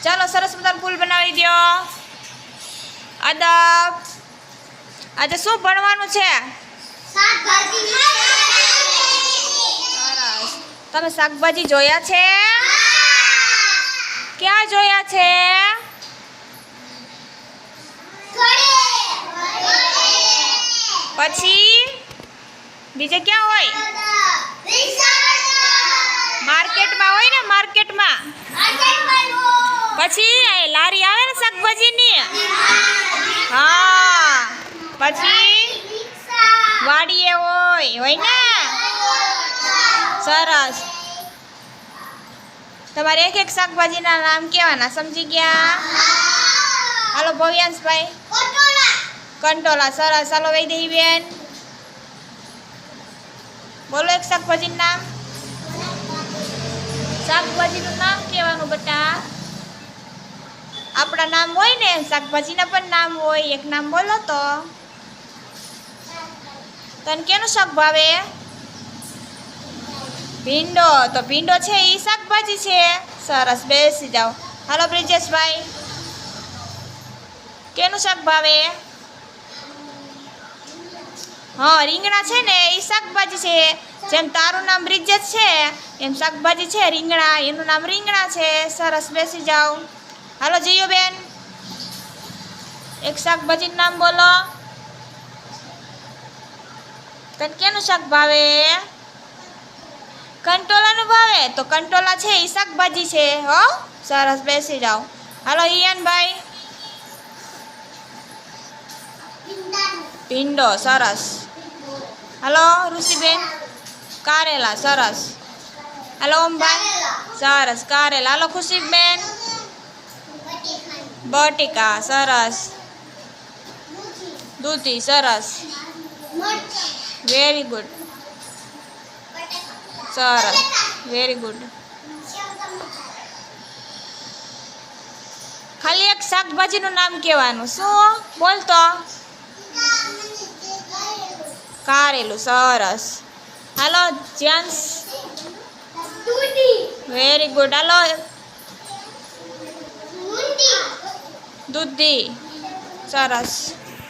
ચાલો સરસ મજાનું ફૂલ બનાવી દો. અદબ આજે શું ભણવાનું છે? સરસ. તમે શાકભાજી જોયા છે? ક્યાં જોયા છે? પછી બીજે ક્યાં હોય? માર્કેટમાં હોય ને, માર્કેટમાં. પછી લારી આવે ને શાકભાજીની. હા. પછી વાડીએ હોય ને. સરસ. તમારે એક એક શાકભાજીના નામ કહેવાના, સમજી ગયા? હાલો ભવ્યાંશભાઈ. કંટોલા. સરસ. હાલો વૈદેહી બેન, બોલો એક શાકભાજીનું નામ. શાકભાજીનું નામ કહેવાનું બેટા. આપણા નામ હોય ને, શાકભાજીના પણ નામ હોય. એક નામ બોલો તો. તને કેનું શાક ભાવે? ભીંડો. તો ભીંડો છે એ શાકભાજી છે. સરસ. બેસી જાઓ. હાલો બ્રિજેશભાઈ, કેનું શાક ભાવે? હા, રીંગણા છે ને એ શાકભાજી છે. જેમ તારું નામ બ્રિજેશ છે એમ શાકભાજી છે રીંગણા, એનું નામ રીંગણા છે. સરસ. બેસી જાઓ. હાલો જીયો બેન, એક શાકભાજીનું નામ બોલો. તને કેનું શાક ભાવે? કંટોલાનું ભાવે. તો કંટોલા છે એ શાકભાજી છે. હો, સરસ. બેસી જાઓ. હાલો ઈયાનભાઈ, ભીંડો. સરસ. હાલો ઋષિબેન, કારેલા. સરસ. હાલો ઓમભાઈ, સરસ. કારેલા. હાલો ખુશીબેન, બટેકા. સરસ. દૂધી. સરસ. Very good. સરસ. Very good. ખાલી એક શાકભાજીનું નામ કહેવાનું. શું બોલતો? કારેલું. સરસ. હાલો જ્યાંશ, વેરી ગુડ. હાલો દૂધી. સરસ.